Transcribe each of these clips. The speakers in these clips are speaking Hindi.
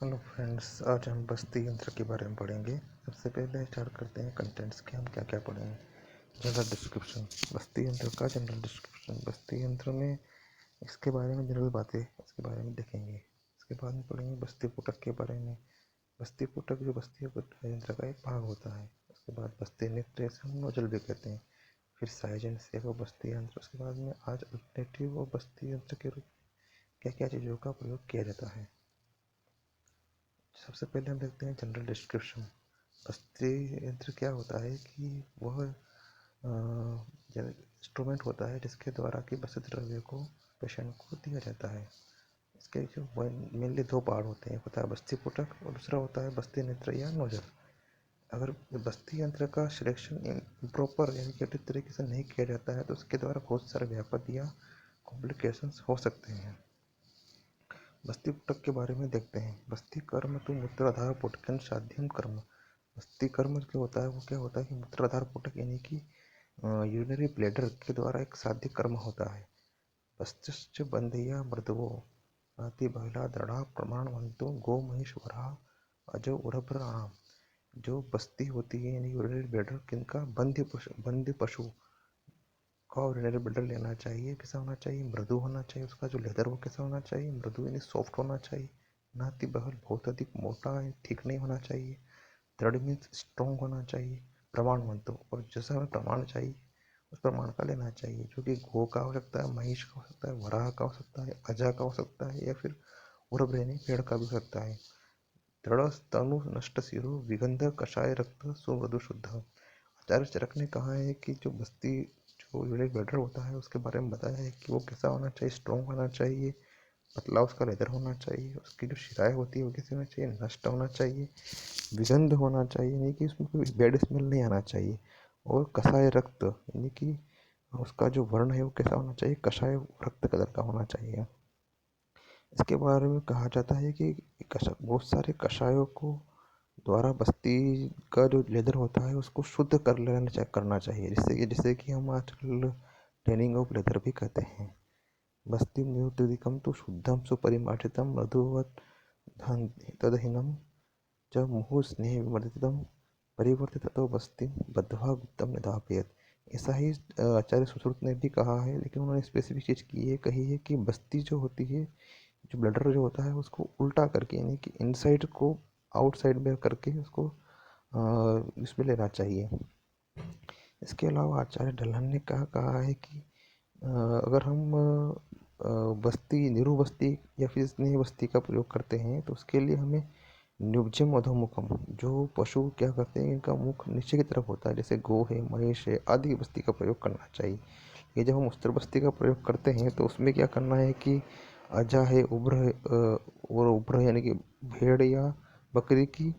हेलो फ्रेंड्स, आज हम बस्ती यंत्र के बारे में पढ़ेंगे। सबसे पहले स्टार्ट करते हैं कंटेंट्स के, हम क्या क्या पढ़ेंगे। जनरल डिस्क्रिप्शन, बस्ती यंत्र का जनरल डिस्क्रिप्शन। बस्ती यंत्र में इसके बारे में जनरल बातें इसके बारे में देखेंगे। इसके बाद में पढ़ेंगे बस्ती पुटक के बारे में। बस्ती पुटक जो बस्ती यंत्र का एक भाग होता है। उसके बाद बस्ती नृत्य, इसे हम नोजल भी कहते हैं। फिर साइज एंड शेप ऑफ बस्ती यंत्र। उसके बाद में आज अल्टरनेटिव ऑफ बस्ती यंत्र के रूप क्या क्या चीज़ों का प्रयोग किया जाता है। सबसे पहले हम देखते हैं जनरल डिस्क्रिप्शन। बस्ती यंत्र क्या होता है कि वह इंस्ट्रूमेंट होता है जिसके द्वारा कि बस्ती द्रव्य को पेशेंट को दिया जाता है। इसके जो मेनली दो पार्ट होते हैं, एक होता है बस्ती पुटक और दूसरा होता है बस्ती नेत्र या नोजल। अगर बस्ती यंत्र का सिलेक्शन प्रॉपर यानी कि उचित तरीके से नहीं किया जाता है तो उसके द्वारा बहुत सारे व्यापक या कॉम्प्लिकेशंस हो सकते हैं। बस्ती पुटक के बारे में देखते हैं। बस्ती कर्म तो मूत्राधार पुटकन साध्यम कर्म। बस्ती कर्म जो होता है वो क्या होता है कि मूत्राधार पुटक यानी कि यूरिनरी ब्लैडर के द्वारा एक साध्य कर्म होता है। बस्तिश्च बंधिया मृदवो नाति बहला दृढ़ा प्रमाणवंतो गो महेश्वरा अजो उरभ्राणाम। जो बस्ती होती है यानी यूरिनरी ब्लैडर किनका, बंध्य पशु का यूरिनरी ब्लैडर लेना चाहिए। कैसा होना चाहिए? मृदु होना चाहिए। उसका जो लेदर वो कैसा होना चाहिए? मृदु यानी सॉफ्ट होना चाहिए। नाति बहल बहुत अधिक मोटा ठीक नहीं होना चाहिए। दृढ़ मीन्स स्ट्रॉन्ग होना चाहिए। प्रमाणवंत और जैसा हमें प्रमाण चाहिए उस प्रमाण का लेना चाहिए, जो कि गो का हो सकता है, महिष का हो सकता है, वराह का हो सकता है, अजा का हो सकता है, या फिर उर्भ यानी पेड़ का भी हो सकता है। दृढ़ तनु नष्ट सिरो विगंध कषाय रक्त सुमृदु शुद्ध। आचार्य चरक ने कहा है कि जो बस्ती जो यूनिक बेटर होता है उसके बारे में बताया है कि वो कैसा होना चाहिए। स्ट्रॉन्ग होना चाहिए, पतला उसका लेदर होना चाहिए, उसकी जो शिराएँ होती है वो कैसे होना चाहिए? नष्ट होना चाहिए, विगंध होना चाहिए यानी कि उसमें कोई बैड स्मेल नहीं आना चाहिए, और कसाय रक्त यानी कि उसका जो वर्ण है वो कैसा होना चाहिए? कषाय रक्त कलर का होना चाहिए। इसके बारे में कहा जाता है कि बहुत सारे कषायों को द्वारा बस्ती का जो लेदर होता है उसको शुद्ध कर लेना चेक करना चाहिए, जिससे कि हम आजकल ट्रेनिंग ऑफ लेदर भी कहते हैं। बस्ती निरुद्धिकम तो शुद्धम सुपरिमार्जितम मधुवत तदहीनम च मुहुः स्नेह विमर्दितम परिवर्तित तो बस्ती बद्ध्वा गुप्तम निधापयत। ऐसा ही आचार्य सुश्रुत ने भी कहा है, लेकिन उन्होंने स्पेसिफिक चीज़ कही है कि बस्ती जो होती है, जो ब्लडर जो होता है उसको उल्टा करके यानी कि इनसाइड को आउटसाइड में करके उसको इसमें लेना चाहिए। इसके अलावा आचार्य ढल्लन ने कहा है कि अगर हम बस्ती निरु बस्ती या फिर स्नेह बस्ती का प्रयोग करते हैं तो उसके लिए हमें न्युब्जम अधोमुखम, जो पशु क्या करते हैं इनका मुख नीचे की तरफ होता है, जैसे गो है, महिष है आदि की बस्ती का प्रयोग करना चाहिए। ये जब हम उस्तर बस्ती का प्रयोग करते हैं तो उसमें क्या करना है कि अजा है, उब्र है और उब्र यानी कि भेड़ या बकरी की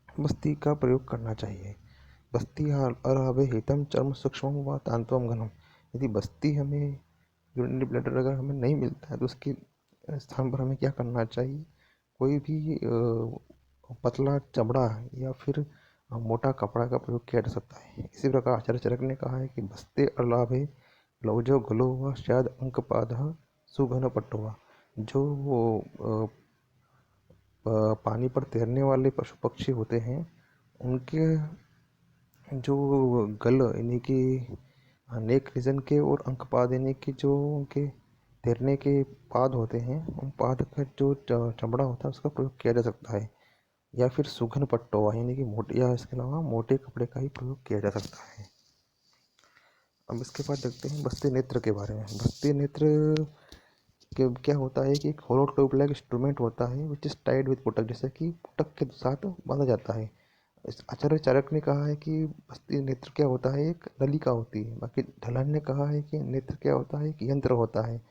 बस्ती का प्रयोग करना चाहिए। बस्ती अरावे हितम चर्म सूक्ष्म व तांत्वम घनम। यदि बस्ती हमें यूरिनरी ब्लैडर अगर हमें नहीं मिलता है तो उसके स्थान पर हमें क्या करना चाहिए? कोई भी पतला चमड़ा या फिर मोटा कपड़ा का प्रयोग किया जा सकता है। इसी प्रकार आचार्य चरक ने कहा है कि बस्ते अलाभे लौजो गलो व शायद अंकपाद सुघन पट्टुआ। जो वो पानी पर तैरने वाले पशु पक्षी होते हैं उनके जो गल यानी कि नेक रीजन के और अंकपाद यानी कि जो उनके तैरने के पाद होते हैं, उन पाद का जो चमड़ा होता है उसका प्रयोग किया जा सकता है। या फिर सुघन पट्टोवा यानी कि मोटे, या इसके अलावा मोटे कपड़े का ही प्रयोग किया जा सकता है। अब इसके बाद देखते हैं बस्ती नेत्र के बारे में। बस्ती नेत्र के क्या होता है कि एक होलो ट्यूब लाइक इंस्ट्रूमेंट होता है विच इज टाइड विद पुटक, जैसे कि पुटक के साथ बांधा जाता है। आचार्य चारक ने कहा है कि बस्ती नेत्र क्या होता है? एक नलिका होती है। बाकी ढलान ने कहा है कि नेत्र क्या होता है? एक यंत्र होता है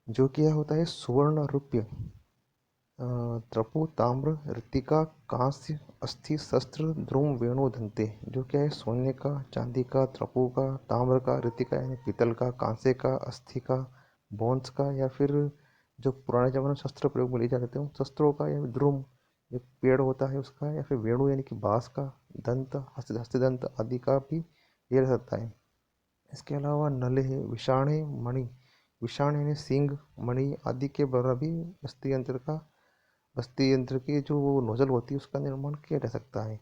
जो क्या होता है सुवर्ण रुप्य त्रपु ताम्र ऋतिका कांस्य अस्थि शस्त्र ध्रुव वेणु दंते। जो क्या है सोने का, चांदी का, त्रपु का, ताम्र का, ऋतिका यानी पीतल का, कांसे का, अस्थि का, बोन्स का, या फिर जो पुराने जमाने में शस्त्र प्रयोग में लिए जाते थे उन शस्त्रों का, या फिर ध्रुव जो पेड़ होता है उसका, या फिर वेणु यानी कि बाँस का, दंत हस्तदंत आदि का भी लिया जा सकता है। इसके अलावा नले है, विषाणे मणि, विषाण यानी सींग, मणि आदि के द्वारा भी बस्ती यंत्र का बस्ती यंत्र की जो नोजल होती है उसका निर्माण किया जा सकता है।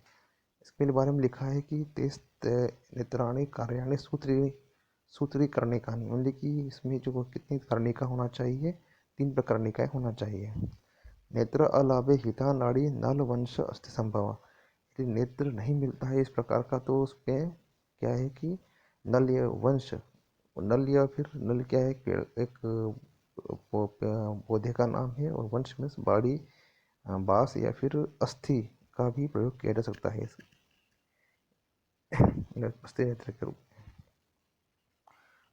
इसके बारे में लिखा है कि तेज नेत्राणी कार्याणी सूत्रीकर्णिकानि, मतलब कि इसमें जो कितनी कर्णिका होना चाहिए, 3 प्रकर्णिकाएं होना चाहिए। नेत्र अलाभे हिता नाड़ी नल वंश अस्थि संभव, यदि नेत्र नहीं मिलता है इस प्रकार का तो उसमें क्या है कि नल या वंश, नल या फिर नल क्या है, एक पौधे का नाम है, और वंश में बाड़ी, बांस या फिर अस्थि का भी प्रयोग किया जा सकता है बस्ती नेत्र के रूप में।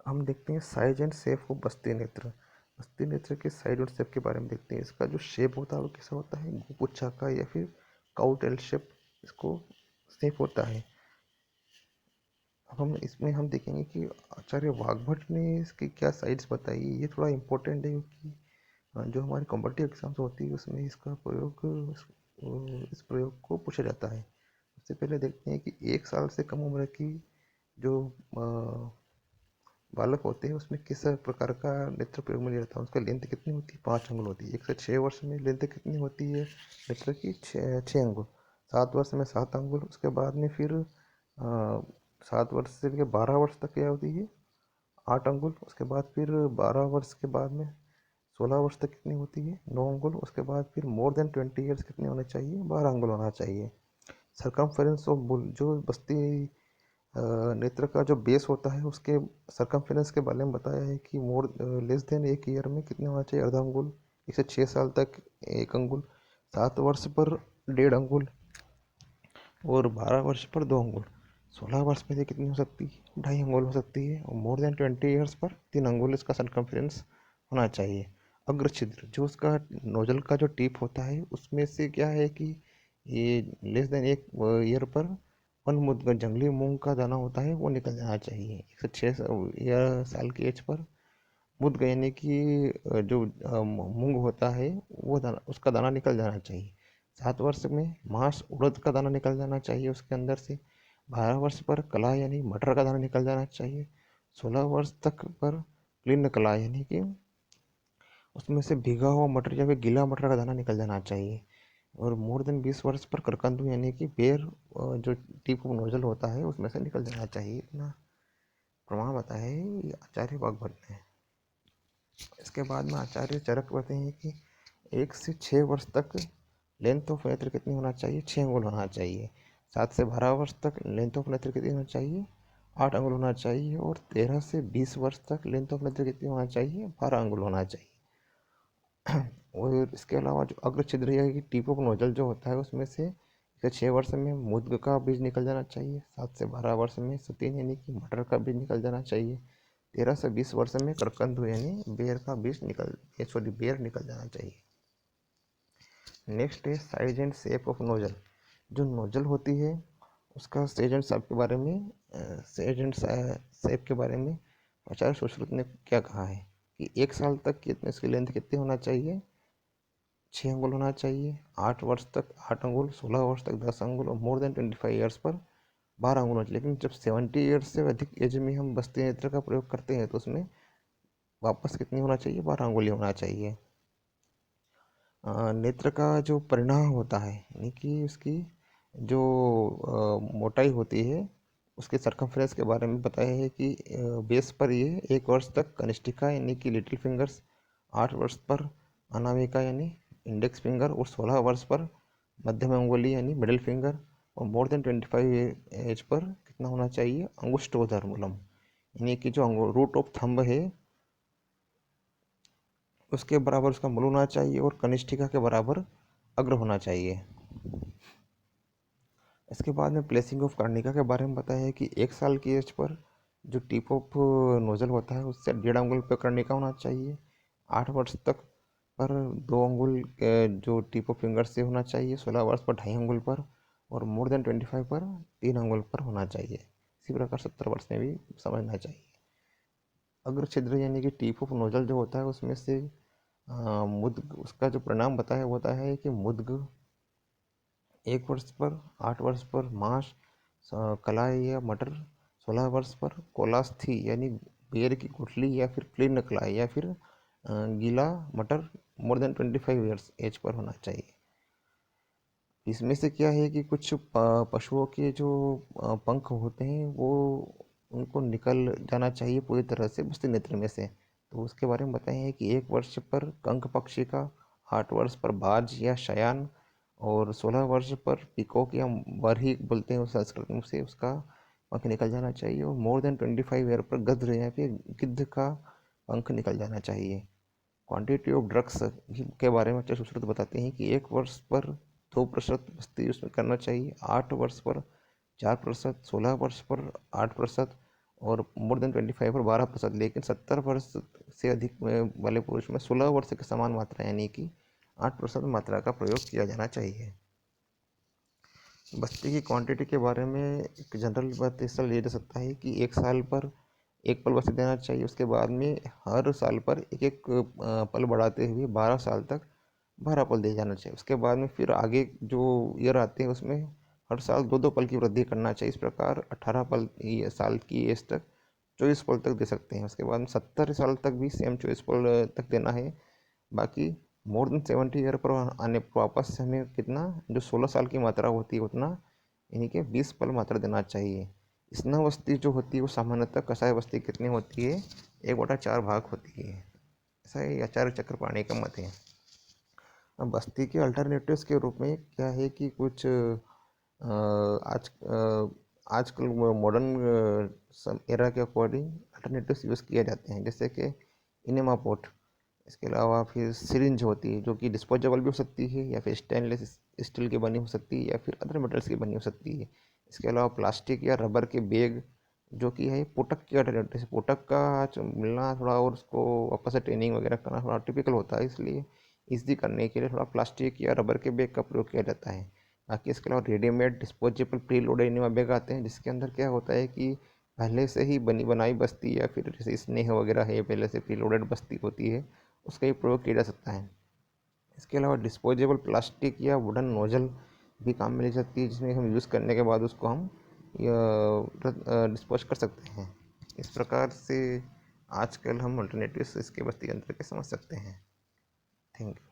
हम देखते हैं साइज एंड शेप ऑफ बस्ती नेत्र। बस्ती नेत्र के साइज और शेप के बारे में देखते हैं। इसका जो शेप होता है वो कैसा होता है, गुच्छा का या फिर काउटेल शेप इसको शेप होता है। अब हम देखेंगे कि आचार्य वाघभट्ट ने इसकी क्या साइड्स बताई। ये थोड़ा इम्पोर्टेंट है क्योंकि जो हमारे कॉम्पिटिटिव एग्जाम्स होती है उसमें इसका प्रयोग, इस प्रयोग को पूछा जाता है। सबसे पहले देखते हैं कि 1 साल से कम उम्र की जो बालक होते हैं उसमें किस प्रकार का नेत्र प्रयोग में लिया जाता है। उसका लेंथ कितनी होती है, 5 अंगुल होती है। 1 से 6 वर्ष में लेंथ कितनी होती है नेत्र की, 6 अंगुल। 7 वर्ष में 7 अंगुल। उसके बाद में फिर 7 वर्ष से लेकर 12 वर्ष तक क्या होती है, 8 अंगुल। उसके बाद फिर 12 वर्ष के बाद में 16 वर्ष तक कितनी होती है, 9 अंगुल। उसके बाद फिर मोर देन 20 ईयर्स कितने होने चाहिए, 12 अंगुल होना चाहिए। सरकमफेरेंस ऑफ बुल, जो बस्ती नेत्र का जो बेस होता है उसके सरकमफेरेंस के बारे में बताया है कि मोर लेस देन 1 ईयर में कितने होना चाहिए, अर्धा अंगुल। 1 से 6 साल तक 1 अंगुल, 7 वर्ष पर 1.5 अंगुल, और 12 वर्ष पर 2 अंगुल। 16 वर्ष में ये कितनी हो सकती है, 2.5 अंगुल हो सकती है, और मोर देन 20 ईयर्स पर 3 अंगुल इसका सरकमफेरेंस होना चाहिए। अग्र छिद्र, जो उसका नोजल का जो टिप होता है उसमें से क्या है कि ये लेस देन 1 ईयर पर वन मुद्ग, जंगली मूंग का दाना होता है वो निकल जाना चाहिए। 1 से 6 साल की एज पर मुद्ग यानी कि जो मूंग होता है वो दाना, उसका दाना निकल जाना चाहिए। 7 वर्ष में मांस उड़द का दाना निकल जाना चाहिए उसके अंदर से। 12 वर्ष पर कला यानी मटर का दाना निकल जाना चाहिए। 16 वर्ष तक पर प्लीन कला यानी कि उसमें से भीगा हुआ मटर या फिर गीला मटर का दाना निकल जाना चाहिए। और मोर देन 20 वर्ष पर करकंदू यानी कि बेर, जो टिप ऑफ नोजल होता है उसमें से निकल जाना चाहिए। इतना प्रमाण बताया है ये आचार्य वाघभट्ट ने। इसके बाद में आचार्य चरक बताते हैं कि 1 से 6 वर्ष तक लेंथ ऑफ नेत्र कितनी होना चाहिए, 6 अंगुल होना चाहिए। 7 से 12 वर्ष तक लेंथ ऑफ नेत्र कितनी होना चाहिए, 8 अंगुल होना चाहिए। और 13 से 20 वर्ष तक लेंथ ऑफ नेत्र कितनी होना चाहिए, 12 अंगुल होना चाहिए। और इसके अलावा जो अग्र छिद्र या कि टिप ऑफ नोजल जो होता है उसमें से 6 वर्ष में मुद्ग का बीज निकल जाना चाहिए। 7 से 12 वर्ष में सतीन यानी कि मटर का बीज निकल जाना चाहिए। 13 से 20 वर्ष में करकंदू यानी बेर का बीज बेर निकल जाना चाहिए। नेक्स्ट है size and shape of nozzle. जो नोजल होती है उसका साइज एंड शेप के बारे में, साइज एंड शेप के बारे में आचार्य सुश्रुत ने क्या कहा है कि 1 साल तक कितने, इसकी लेंथ कितनी होना चाहिए, 6 अंगुल होना चाहिए। 8 वर्ष तक 8 अंगुल, 16 वर्ष तक 10 अंगुल, और मोर देन 25 ईयर्स पर 12 अंगुल होना चाहिए। लेकिन जब 70 ईयर्स से अधिक एज में हम बस्ती नेत्र का प्रयोग करते हैं तो उसमें वापस कितनी होना चाहिए, 12 अंगुली होना चाहिए। नेत्र का जो परिणाम होता है यानी कि उसकी जो मोटाई होती है उसके सरकमफ्रेंस के बारे में बताया है कि बेस पर ये 1 वर्ष तक कनिष्ठिका यानी कि लिटिल फिंगर्स, 8 वर्ष पर अनामिका यानी इंडेक्स फिंगर, और 16 वर्ष पर मध्यम अंगुली यानी मिडिल फिंगर, और मोर देन 25 एज पर कितना होना चाहिए, अंगुष्ठोधर्मूलम यानी कि जो रूट ऑफ थंब है उसके बराबर उसका मूल होना चाहिए, और कनिष्ठिका के बराबर अग्र होना चाहिए। इसके बाद में प्लेसिंग ऑफ कर्णिका के बारे में बताया है कि 1 साल की एज पर जो टिप ऑफ नोजल होता है उससे 1.5 अंगुल पर कर्णिका होना चाहिए। 8 वर्ष तक पर 2 अंगुल जो टिप ऑफ फिंगर से होना चाहिए। 16 वर्ष पर 2.5 अंगुल पर, और मोर देन 25 पर 3 अंगुल पर होना चाहिए। इसी प्रकार 70 वर्ष में भी समझना चाहिए। अग्र छिद्र यानी कि टिप ऑफ नोजल जो होता है उसमें से मुद्ग, उसका जो परिणाम बताया होता है कि मुद्ग 1 वर्ष पर, 8 वर्ष पर मांस कलाई या मटर, 16 वर्ष पर कोलास्थी यानी बेर की गुठली या फिर प्लीन कलाई या फिर गीला मटर, more than 25 years as per होना चाहिए। इसमें से क्या है कि कुछ पशुओं के जो पंख होते हैं वो उनको निकल जाना चाहिए पूरी तरह से बस्ती नेत्र में से। तो उसके बारे में बताएं कि 1 वर्ष पर कंक पक्षी का, 8 वर्ष पर बाज या शयान, और 16 वर्ष पर पिकॉक या बरही बोलते हैं उस संस्कृत में से, उसका पंख निकल जाना चाहिए। और मोर देन 25 ईयर पर गद्र या फिर गिद्ध का पंख निकल जाना चाहिए। क्वांटिटी ऑफ ड्रग्स के बारे में सुश्रुत बताते हैं कि 1 वर्ष पर 2% बस्ती उसमें करना चाहिए, 8 वर्ष पर 4%, 16 वर्ष पर 8%, और मोर देन 25 पर 12%। लेकिन 70 वर्ष से अधिक वाले पुरुष में 16 वर्ष की समान मात्रा यानी कि 8% मात्रा का प्रयोग किया जाना चाहिए। बस्ती की क्वांटिटी के बारे में एक जनरल बात इस लिया जा सकता है कि 1 साल पर 1 पल बस्ती देना चाहिए। उसके बाद में हर साल पर एक एक पल बढ़ाते हुए 12 साल तक 12 पल दिया जाना चाहिए। उसके बाद में फिर आगे जो ईयर आते हैं उसमें हर साल 2-2 पल की वृद्धि करना चाहिए। इस प्रकार 18 साल की एज तक 24 पल तक दे सकते हैं। उसके बाद में 70 साल तक भी सेम 24 पल तक देना है। बाकी मोर देन 70 ईयर पर आने पर वापस से हमें कितना, जो 16 साल की मात्रा होती है उतना यानी कि 20 पल मात्रा देना चाहिए। स्नह बस्ती जो होती है वो सामान्यतः कसाई बस्ती कितनी होती है, 1/4 भाग होती है। ऐसा ही आचार्य चक्रपाणी का मत है। अब बस्ती के अल्टरनेटिव्स के रूप में क्या है कि कुछ आजकल मॉडर्न एरा के अकॉर्डिंग अल्टरनेटिव्स यूज़ किए जाते हैं, जैसे कि इनेमा पोट। इसके अलावा फिर सिरिंज होती है जो कि डिस्पोजेबल भी हो सकती है, या फिर स्टेनलेस स्टील की बनी हो सकती है, या फिर अदर मेटल्स की बनी हो सकती है। इसके अलावा प्लास्टिक या रबर के बैग जो कि है पुटक की अल्टरनेटिव। पुटक का मिलना थोड़ा और उसको वापस से ट्रेनिंग वगैरह करना थोड़ा टिपिकल होता है, इसलिए ईजी करने के लिए थोड़ा प्लास्टिक या रबर के बैग का प्रयोग किया जाता है। बाकी इसके अलावा readymade disposable pre loaded enema bag आते हैं, जिसके अंदर क्या होता है कि पहले से ही बनी बनाई बस्ती या फिर जैसे स्नेह वगैरह है पहले से प्री लोडेड बस्ती होती है, उसका ही प्रयोग किया जा सकता है। इसके अलावा डिस्पोजेबल प्लास्टिक या वुडन नोजल भी काम में ले सकती है, जिसमें हम यूज़ करने के बाद उसको हम डिस्पोज कर सकते हैं। इस प्रकार से आजकल हम अल्टरनेटिव्स इसके बस्ती यंत्र के समझ सकते हैं। Thank you.